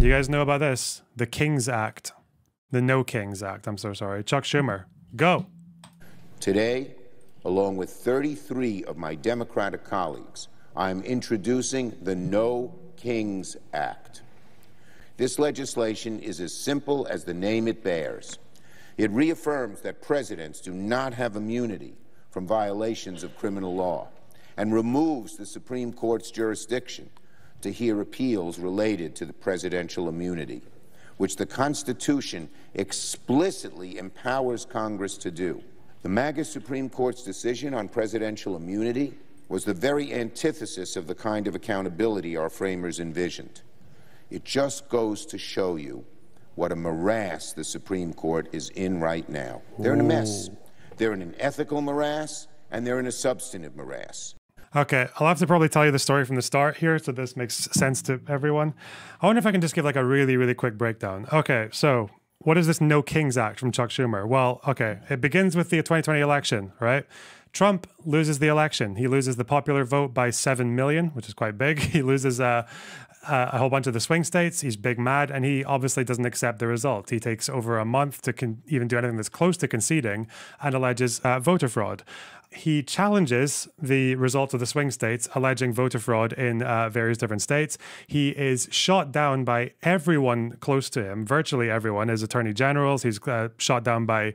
You guys know about this? The King's Act. The No Kings Act. I'm so sorry. Chuck Schumer, go. Today, along with 33 of my Democratic colleagues, I'm introducing the No Kings Act. This legislation is as simple as the name it bears. It reaffirms that presidents do not have immunity from violations of criminal law and removes the Supreme Court's jurisdiction to hear appeals related to the presidential immunity, which the Constitution explicitly empowers Congress to do. The MAGA Supreme Court's decision on presidential immunity was the very antithesis of the kind of accountability our framers envisioned. It just goes to show you what a morass the Supreme Court is in right now. They're in a mess. They're in an ethical morass, and they're in a substantive morass. Okay, I'll have to probably tell you the story from the start here so this makes sense to everyone. I wonder if I can just give like a really, really quick breakdown. Okay, so what is this No Kings Act from Chuck Schumer? Well, okay, it begins with the 2020 election, right? Trump loses the election. He loses the popular vote by 7 million, which is quite big. He loses a whole bunch of the swing states. He's big mad, and he obviously doesn't accept the result. He takes over a month to even do anything that's close to conceding and alleges voter fraud. He challenges the results of the swing states, alleging voter fraud in various different states. He is shot down by everyone close to him, virtually everyone, his attorney generals. He's shot down by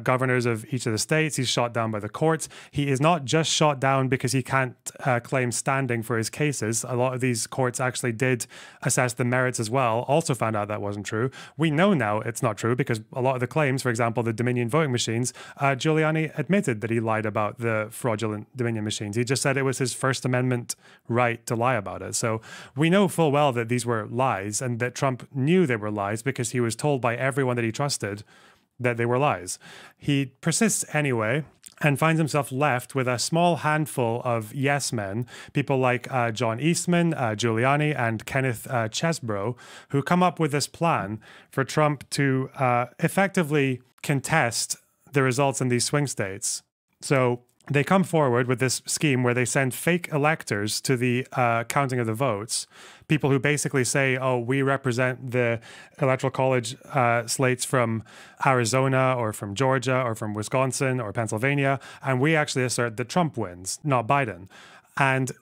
governors of each of the states. He's shot down by the courts. He is not just shot down because he can't claim standing for his cases. A lot of these courts actually did assess the merits as well, also found out that wasn't true. We know now it's not true because a lot of the claims, for example, the Dominion voting machines, Giuliani admitted that he lied about the fraudulent Dominion machines. He just said it was his First Amendment right to lie about it. So we know full well that these were lies and that Trump knew they were lies because he was told by everyone that he trusted that they were lies. He persists anyway and finds himself left with a small handful of yes men, people like John Eastman, Giuliani, and Kenneth Chesebro, who come up with this plan for Trump to effectively contest the results in these swing states. So they come forward with this scheme where they send fake electors to the counting of the votes, people who basically say, oh, we represent the Electoral College slates from Arizona or from Georgia or from Wisconsin or Pennsylvania, and we actually assert that Trump wins, not Biden. And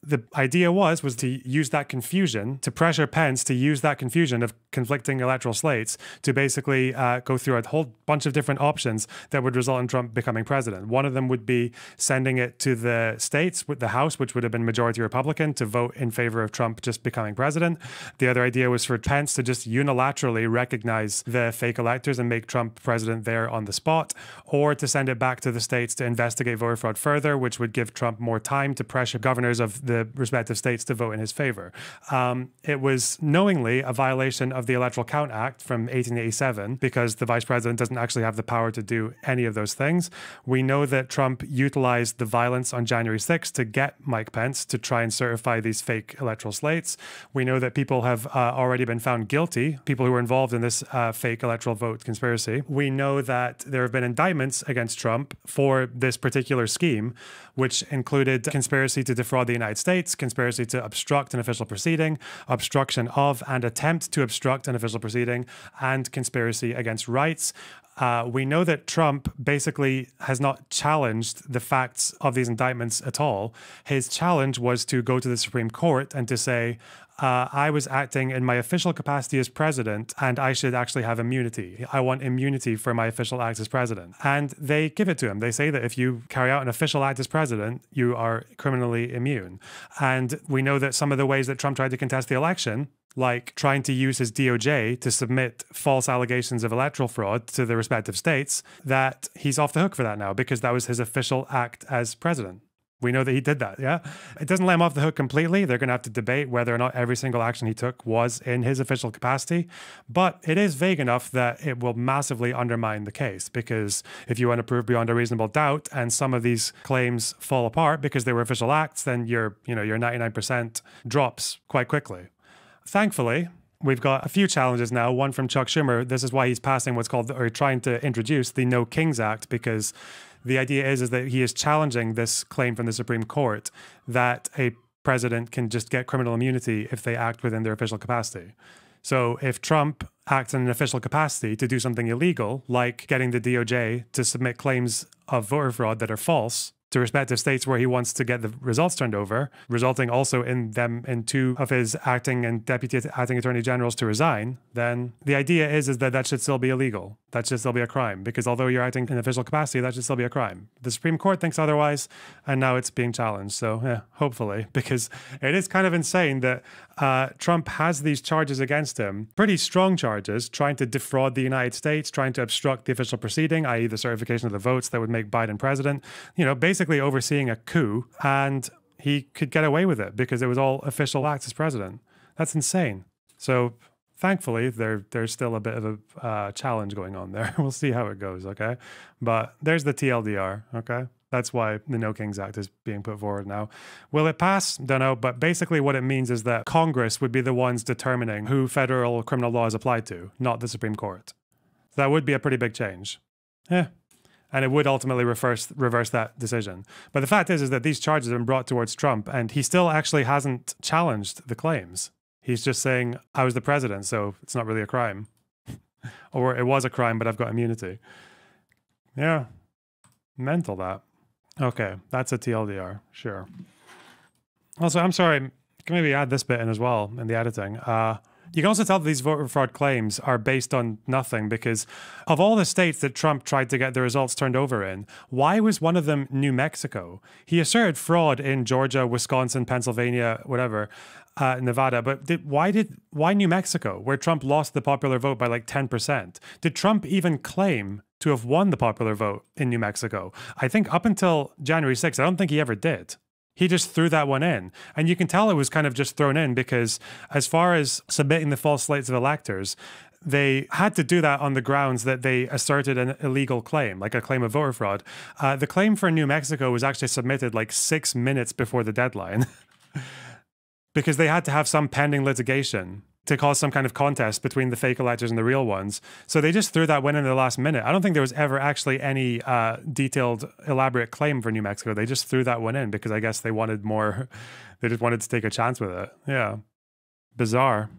the idea was to use that confusion, to pressure Pence to use that confusion of conflicting electoral slates to basically go through a whole bunch of different options that would result in Trump becoming president. One of them would be sending it to the states with the House, which would have been majority Republican, to vote in favor of Trump just becoming president. The other idea was for Pence to just unilaterally recognize the fake electors and make Trump president there on the spot, or to send it back to the states to investigate voter fraud further, which would give Trump more time to pressure governors of the respective states to vote in his favor. It was knowingly a violation of the Electoral Count Act from 1887 because the vice president doesn't actually have the power to do any of those things. We know that Trump utilized the violence on January 6th to get Mike Pence to try and certify these fake electoral slates. We know that people have already been found guilty, people who were involved in this fake electoral vote conspiracy. We know that there have been indictments against Trump for this particular scheme, which included conspiracy to defraud the United States, conspiracy to obstruct an official proceeding, obstruction of and attempt to obstruct an official proceeding, and conspiracy against rights. We know that Trump basically has not challenged the facts of these indictments at all. His challenge was to go to the Supreme Court and to say, I was acting in my official capacity as president and I should actually have immunity. I want immunity for my official act as president. And they give it to him. They say that if you carry out an official act as president, you are criminally immune. And we know that some of the ways that Trump tried to contest the election, like trying to use his DOJ to submit false allegations of electoral fraud to the respective states, that he's off the hook for that now because that was his official act as president. We know that he did that, yeah? It doesn't let him off the hook completely. They're going to have to debate whether or not every single action he took was in his official capacity. But it is vague enough that it will massively undermine the case because if you want to prove beyond a reasonable doubt and some of these claims fall apart because they were official acts, then your 99% drops quite quickly. Thankfully, we've got a few challenges now, one from Chuck Schumer. This is why he's passing what's called, or trying to introduce the No Kings Act, because the idea is that he is challenging this claim from the Supreme Court that a president can just get criminal immunity if they act within their official capacity. So if Trump acts in an official capacity to do something illegal, like getting the DOJ to submit claims of voter fraud that are false to respective states where he wants to get the results turned over, resulting also in them in 2 of his acting and deputy acting attorney generals to resign, then the idea is that that should still be illegal. That should still be a crime, because although you're acting in official capacity, that should still be a crime. The Supreme Court thinks otherwise, and now it's being challenged. So yeah, hopefully, because it is kind of insane that Trump has these charges against him, pretty strong charges, trying to defraud the United States, trying to obstruct the official proceeding, i.e. the certification of the votes that would make Biden president, you know, basically overseeing a coup, and he could get away with it because it was all official acts as president. That's insane. So thankfully, there's still a bit of a challenge going on there. We'll see how it goes, okay? But there's the TLDR, okay? That's why the No Kings Act is being put forward now. Will it pass? Don't know. But basically what it means is that Congress would be the ones determining who federal criminal law is applied to, not the Supreme Court. So that would be a pretty big change. Yeah. And it would ultimately reverse that decision. But the fact is that these charges have been brought towards Trump, and he still actually hasn't challenged the claims. He's just saying, I was the president, so it's not really a crime. Or it was a crime, but I've got immunity. Yeah. Mental, that. Okay, that's a TLDR, sure. Also, I'm sorry, can maybe add this bit in as well in the editing. You can also tell that these voter fraud claims are based on nothing, because of all the states that Trump tried to get the results turned over in, why was one of them New Mexico? He asserted fraud in Georgia, Wisconsin, Pennsylvania, whatever, Nevada, but why New Mexico, where Trump lost the popular vote by like 10%? Did Trump even claim to have won the popular vote in New Mexico? I think up until January 6th, I don't think he ever did. He just threw that one in. And you can tell it was kind of just thrown in because as far as submitting the false slates of electors, they had to do that on the grounds that they asserted an illegal claim, like a claim of voter fraud. The claim for New Mexico was actually submitted like 6 minutes before the deadline because they had to have some pending litigation to cause some kind of contest between the fake electors and the real ones. So they just threw that one in the last minute. I don't think there was ever actually any detailed, elaborate claim for New Mexico. They just threw that one in because I guess they wanted more, they just wanted to take a chance with it. Yeah. Bizarre.